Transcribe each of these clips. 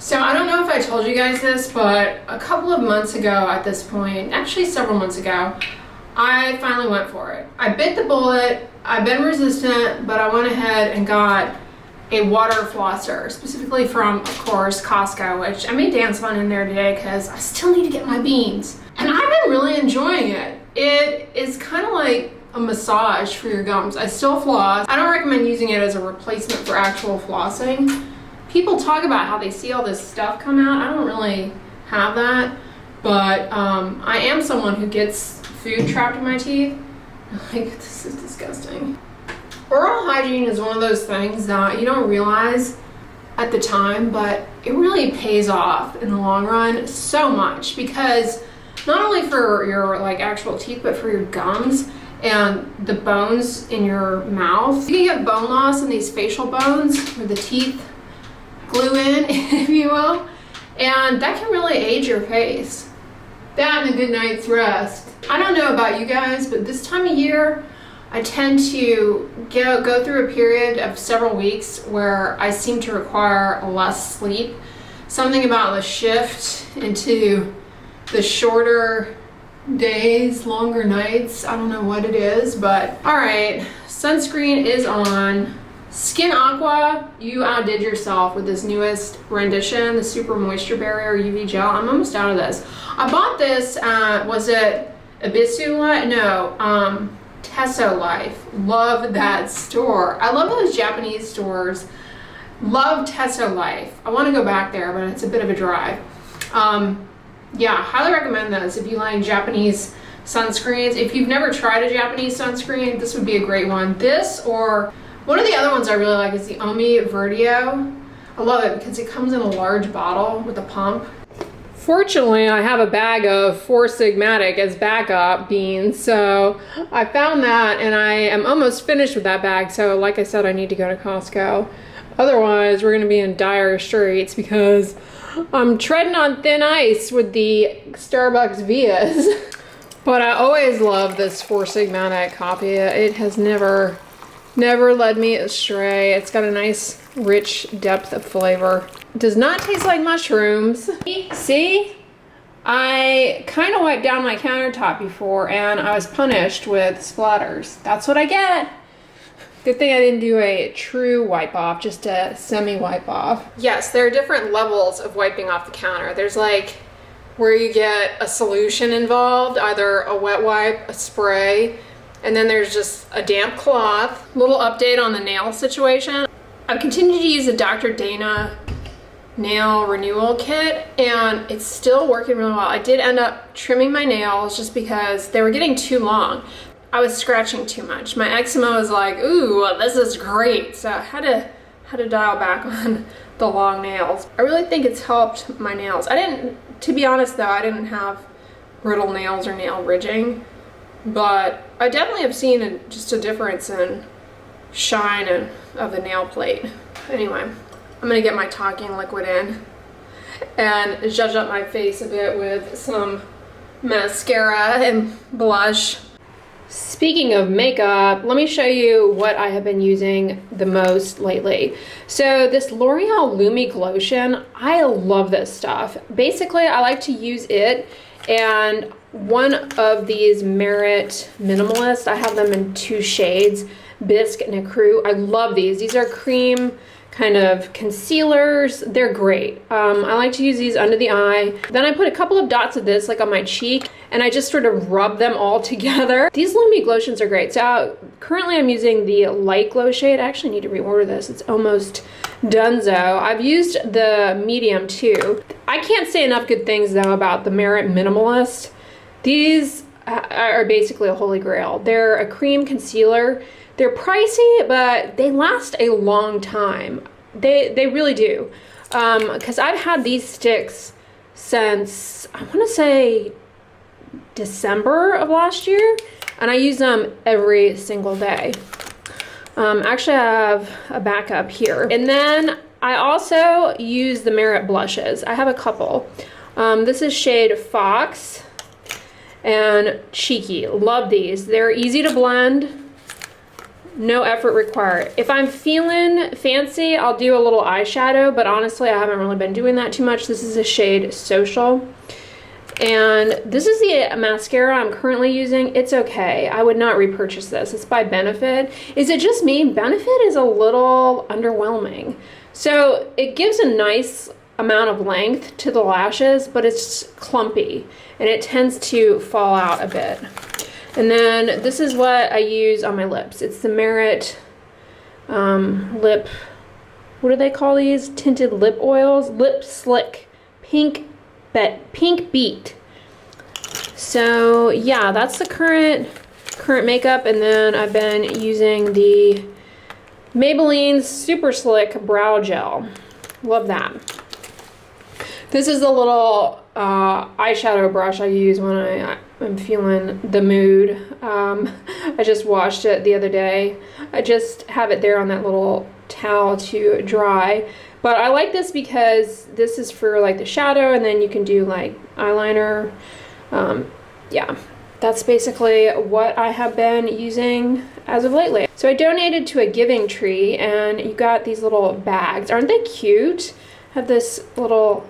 So I don't know if I told you guys this, but a couple of months ago at this point, actually several months ago, I finally went for it. I bit the bullet. I've been resistant, but I went ahead and got a water flosser, specifically from, of course, Costco, which I may dance one in there today because I still need to get my beans. And I've been really enjoying it. It is kind of like a massage for your gums. I still floss. I don't recommend using it as a replacement for actual flossing. People talk about how they see all this stuff come out. I don't really have that, but I am someone who gets food trapped in my teeth. Like, this is disgusting. Oral hygiene is one of those things that you don't realize at the time, but it really pays off in the long run so much, because not only for your like actual teeth, but for your gums and the bones in your mouth. You can get bone loss in these facial bones where the teeth glue in, if you will, and that can really age your face. That and a good night's rest. I don't know about you guys, but this time of year I tend to go through a period of several weeks where I seem to require less sleep. Something about the shift into the shorter days, longer nights. I don't know what it is, but all right, sunscreen is on. Skin Aqua, you outdid yourself with this newest rendition, the Super Moisture Barrier UV Gel. I'm almost out of this. I bought this, was it Ibisu Life? No, Tesso Life. Love that store. I love those Japanese stores. Love Tesso Life. I want to go back there, but it's a bit of a drive. Yeah, highly recommend those if you like Japanese sunscreens. If you've never tried a Japanese sunscreen, this would be a great one. This, or one of the other ones I really like is the Omi Verdio. I love it because it comes in a large bottle with a pump. Fortunately, I have a bag of 4 Sigmatic as backup beans, so I found that and I am almost finished with that bag. So like I said, I need to go to Costco. Otherwise, we're gonna be in dire straits because I'm treading on thin ice with the Starbucks Vias. But I always love this 4 Sigmatic coffee. It has never led me astray. It's got a nice rich depth of flavor. It does not taste like mushrooms. See? I kind of wiped down my countertop before and I was punished with splatters. That's what I get. Good thing I didn't do a true wipe off, just a semi wipe off. Yes, there are different levels of wiping off the counter. There's like where you get a solution involved, either a wet wipe, a spray, and then there's just a damp cloth. Little update on the nail situation. I've continued to use the Dr. Dana nail renewal kit and it's still working really well. I did end up trimming my nails just because they were getting too long. I was scratching too much. My eczema was like, ooh, this is great. So I had to dial back on the long nails. I really think it's helped my nails. To be honest though, I didn't have brittle nails or nail ridging. But I definitely have seen just a difference in shine of the nail plate. Anyway, I'm gonna get my talking liquid in and zhuzh up my face a bit with some mascara and blush. Speaking of makeup, let me show you what I have been using the most lately. So this L'Oreal Lumi Glotion, I love this stuff. Basically, I like to use it and one of these Merit Minimalist. I have them in 2 shades, Bisque and Ecru. I love these. These are cream kind of concealers. They're great. I like to use these under the eye. Then I put a couple of dots of this like on my cheek and I just sort of rub them all together. These Lumi Glotions are great. So currently I'm using the light glow shade. I actually need to reorder this. It's almost donezo. I've used the medium too. I can't say enough good things though about the Merit Minimalist. These are basically a holy grail. They're a cream concealer. They're pricey, but they last a long time. They really do. Because I've had these sticks since, I want to say, December of last year. And I use them every single day. Actually, I have a backup here. And then I also use the Merit blushes. I have a couple. This is shade Fox and Cheeky. Love these. They're easy to blend. no effort required. If I'm feeling fancy, I'll do a little eyeshadow, but honestly, I haven't really been doing that too much. This is a shade Social. And this is the mascara I'm currently using. It's okay. I would not repurchase this. It's by Benefit. Is it just me? Benefit is a little underwhelming. So it gives a nice amount of length to the lashes, but it's clumpy and it tends to fall out a bit. And then this is what I use on my lips. It's the Merit lip, what do they call these? Tinted lip oils? Lip Slick Pink Beat. So yeah, that's the current makeup. And then I've been using the Maybelline Super Slick Brow Gel. Love that. This is the little eyeshadow brush I use when I'm feeling the mood. I just washed it the other day. I just have it there on that little towel to dry. But I like this because this is for like the shadow, and then you can do like eyeliner. Yeah, that's basically what I have been using as of lately. So I donated to a giving tree, and you got these little bags. Aren't they cute? Have this little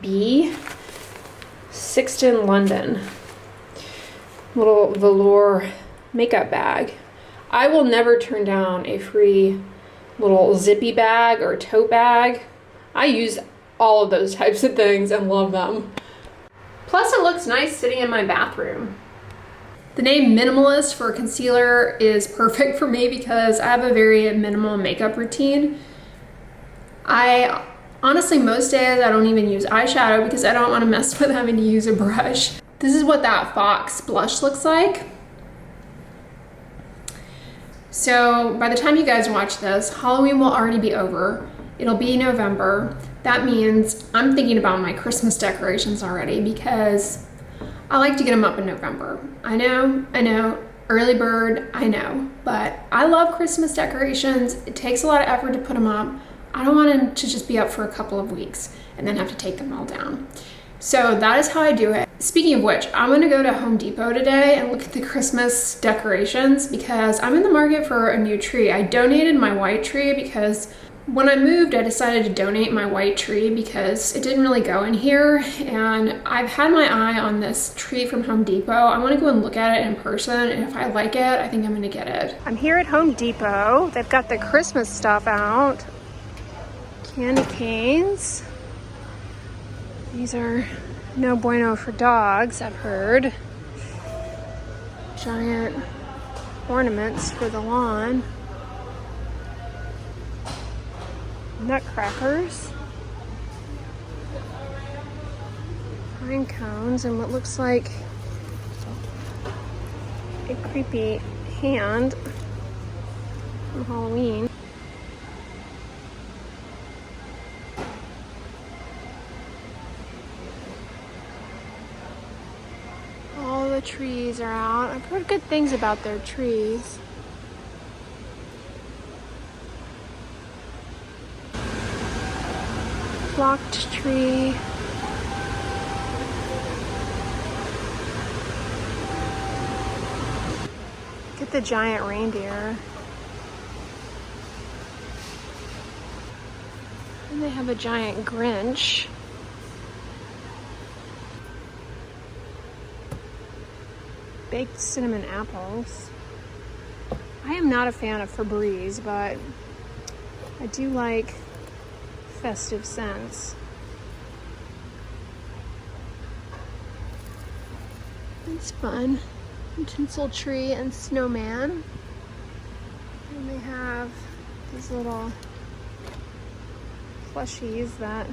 bee. Sixton, London. Little velour makeup bag. I will never turn down a free little zippy bag or tote bag. I use all of those types of things and love them. Plus it looks nice sitting in my bathroom. The name Minimalist for concealer is perfect for me because I have a very minimal makeup routine. I honestly, most days I don't even use eyeshadow because I don't want to mess with having to use a brush. This is what that Fox blush looks like. So by the time you guys watch this, Halloween will already be over. It'll be November. That means I'm thinking about my Christmas decorations already because I like to get them up in November. I know, early bird, I know, but I love Christmas decorations. It takes a lot of effort to put them up. I don't want them to just be up for a couple of weeks and then have to take them all down. So that is how I do it. Speaking of which, I'm gonna go to Home Depot today and look at the Christmas decorations because I'm in the market for a new tree. I donated my white tree because when I moved, I decided to donate my white tree because it didn't really go in here, and I've had my eye on this tree from Home Depot. I want to go and look at it in person, and if I like it, I think I'm gonna get it. I'm here at Home Depot. They've got the Christmas stuff out. Candy canes. These are no bueno for dogs, I've heard. Giant ornaments for the lawn. Nutcrackers. Pine cones and what looks like a creepy hand from Halloween. All the trees are out. I've heard good things about their trees. Blocked tree. Get the giant reindeer. And they have a giant Grinch. Baked cinnamon apples. I am not a fan of Febreze, but I do like festive scents. It's fun. Tinsel tree and snowman. And they have these little plushies that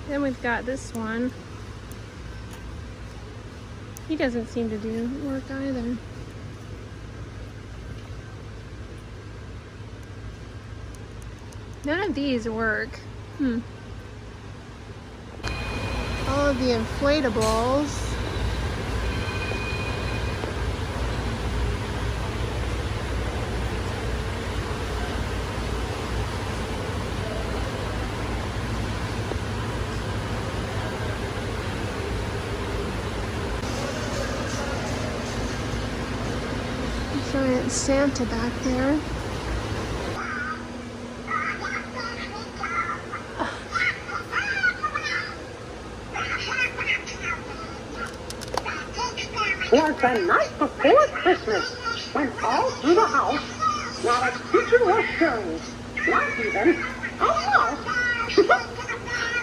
then we've got this one. He doesn't seem to do work either. None of these work. All of the inflatables. Giant Santa back there. Was the night before Christmas, when all through the house, not a creature was stirring, not even a mouse.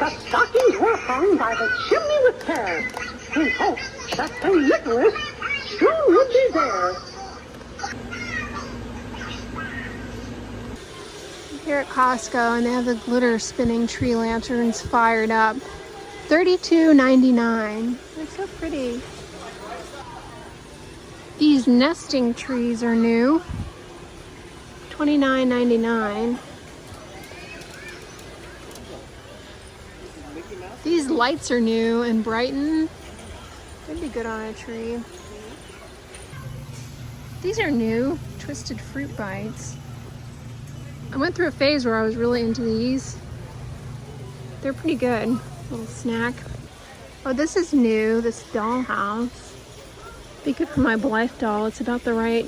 The stockings were hung by the chimney with care, in hopes that St. Nicholas soon would be there. Here at Costco, and they have the glitter spinning tree lanterns fired up. $32.99. They're so pretty. These nesting trees are new. $29.99. These lights are new and Brighton. They'd be good on a tree. These are new, twisted fruit bites. I went through a phase where I was really into these. They're pretty good. Little snack. Oh, this is new, this dollhouse. Be good for my Blythe doll. It's about the right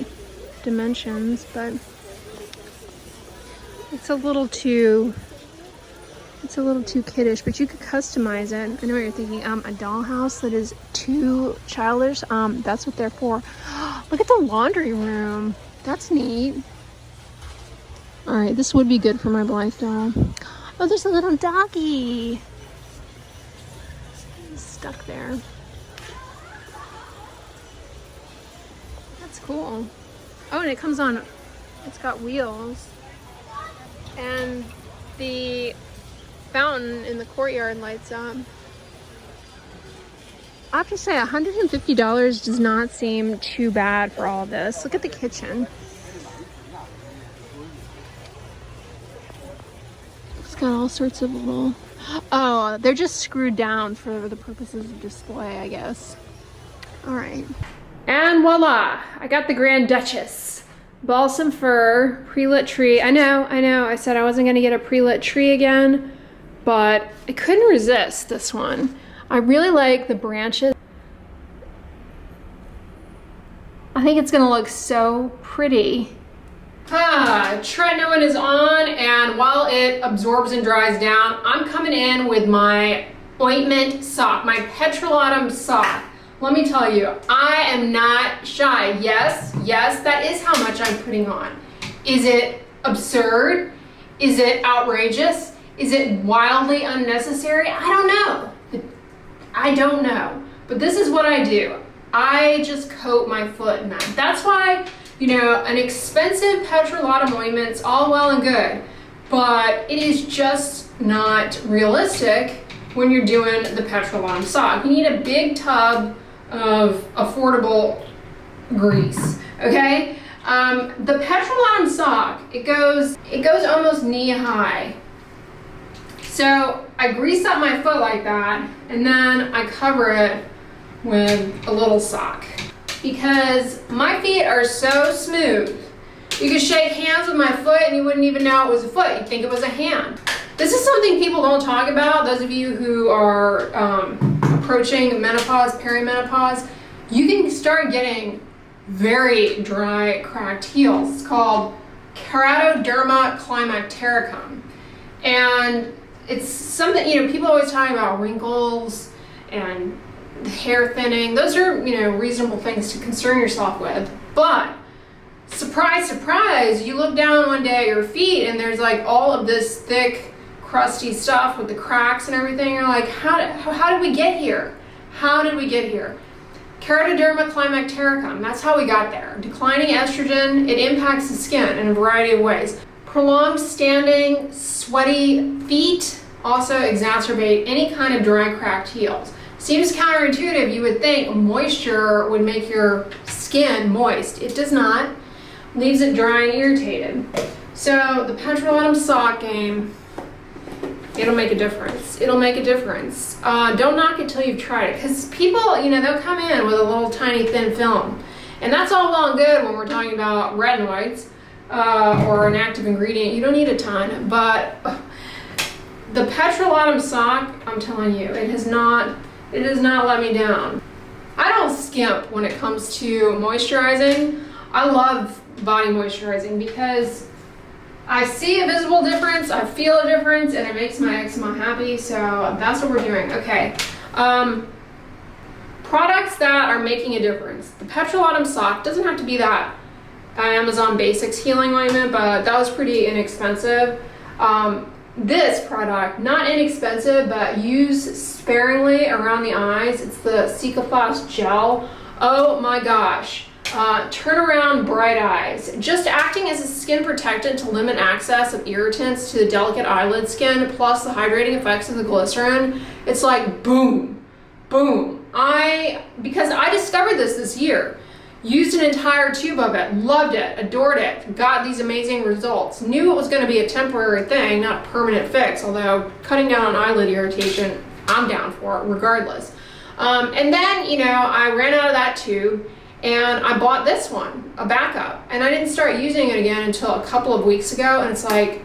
dimensions, but it's a little too kiddish, but you could customize it. I know what you're thinking. A dollhouse that is too childish. That's what they're for. Look at the laundry room. That's neat. All right, this would be good for my Blythe doll. Oh, there's a little doggy. He's stuck there. That's cool. Oh, and it comes on, it's got wheels. And the fountain in the courtyard lights up. I have to say, $150 does not seem too bad for all of this. Look at the kitchen. It's got all sorts of little... Oh, they're just screwed down for the purposes of display, I guess. All right. And voila, I got the Grand Duchess. Balsam fir, pre-lit tree. I know, I said I wasn't gonna get a pre-lit tree again, but I couldn't resist this one. I really like the branches. I think it's gonna look so pretty. Tretinoin is on, and while it absorbs and dries down, I'm coming in with my ointment sock, my Petroleum sock. Let me tell you, I am not shy. Yes, that is how much I'm putting on. Is it absurd? Is it outrageous? Is it wildly unnecessary? I don't know. But this is what I do. I just coat my foot in that. That's why, you know, an expensive Petroleum ointment's all well and good, but it is just not realistic when you're doing the Petroleum sock. You need a big tub of affordable grease, okay? The Petroleum sock, it goes almost knee high. So I grease up my foot like that, and then I cover it with a little sock. Because my feet are so smooth, you could shake hands with my foot and you wouldn't even know it was a foot. You'd think it was a hand. This is something people don't talk about. Those of you who are approaching menopause, perimenopause, you can start getting very dry, cracked heels. It's called keratoderma climactericum. And it's something, you know, people always talk about wrinkles and hair thinning. Those are, you know, reasonable things to concern yourself with. But surprise, surprise, you look down one day at your feet and there's like all of this thick, crusty stuff with the cracks and everything. You're like, how did we get here? How did we get here? Keratoderma climactericum, that's how we got there. Declining estrogen, it impacts the skin in a variety of ways. Prolonged standing, sweaty feet also exacerbate any kind of dry, cracked heels. Seems counterintuitive. You would think moisture would make your skin moist. It does not. Leaves it dry and irritated. So the Petroleum sock game, it'll make a difference. It'll make a difference. Don't knock it till you've tried it, because people, you know, they'll come in with a little tiny thin film, and that's all well and good when we're talking about retinoids or an active ingredient. You don't need a ton, but the Petroleum sock, I'm telling you, it has not let me down. I don't skimp when it comes to moisturizing. I love body moisturizing because I see a visible difference, I feel a difference, and it makes my eczema happy, so that's what we're doing. Okay, products that are making a difference. The Petroleum sock doesn't have to be that Amazon Basics healing ointment, but that was pretty inexpensive. This product, not inexpensive, but used sparingly around the eyes. It's the Cicaplast gel. Oh my gosh. Turnaround bright eyes. Just acting as a skin protectant to limit access of irritants to the delicate eyelid skin, plus the hydrating effects of the glycerin. It's like boom, boom. Because I discovered this year. Used an entire tube of it, loved it, adored it, got these amazing results. Knew it was going to be a temporary thing, not a permanent fix, although cutting down on eyelid irritation, I'm down for it regardless. And then, you know, I ran out of that tube and I bought this one, a backup, and I didn't start using it again until a couple of weeks ago, and it's like,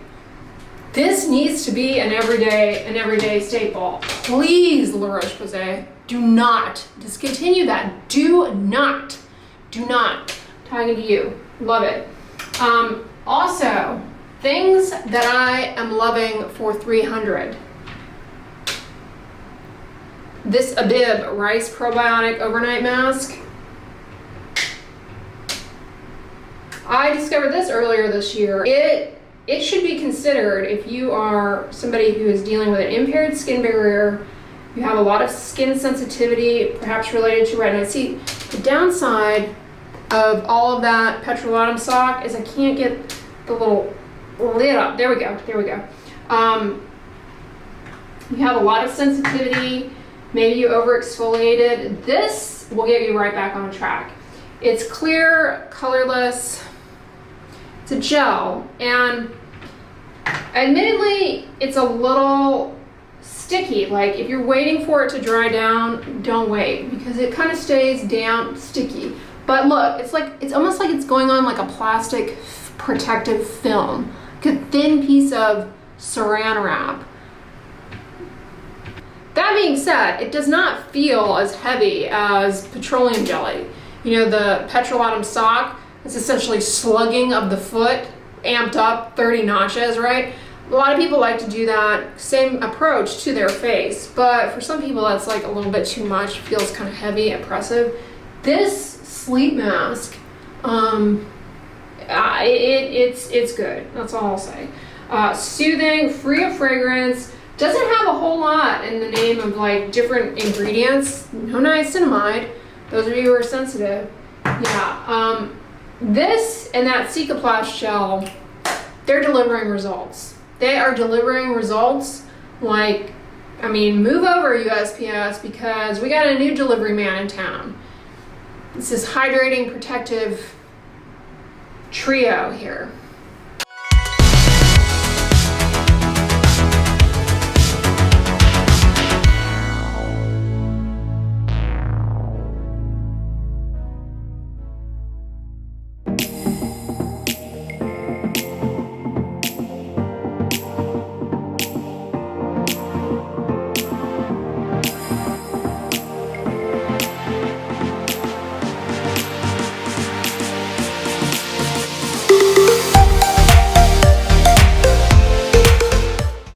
this needs to be an everyday staple. Please, La Roche-Posay, do not discontinue that. Do not. Talking to you. Love it. Also, things that I am loving for 300. This Abib Rice Probiotic Overnight Mask. I discovered this earlier this year. It should be considered if you are somebody who is dealing with an impaired skin barrier, you have a lot of skin sensitivity, perhaps related to retinoid. See, the downside of all of that Petroleum sock is I can't get the little lid up. There we go. You have a lot of sensitivity, maybe you overexfoliated. This will get you right back on track. It's clear, colorless, it's a gel, and admittedly it's a little sticky. Like if you're waiting for it to dry down, don't wait, because it kind of stays damp, sticky. But look, it's almost like it's going on like a plastic protective film, like a thin piece of saran wrap. That being said, it does not feel as heavy as petroleum jelly. You know, the Petroleum sock is essentially slugging of the foot, amped up 30 notches, right? A lot of people like to do that same approach to their face, but for some people that's like a little bit too much, feels kind of heavy, oppressive. This sleep mask, it's good, that's all I'll say. Soothing, free of fragrance, doesn't have a whole lot in the name of like different ingredients. No niacinamide, those of you who are sensitive. Yeah, this and that Cicaplast gel, they're delivering results. They are delivering results like, I mean, move over USPS, because we got a new delivery man in town. This is hydrating protective trio here.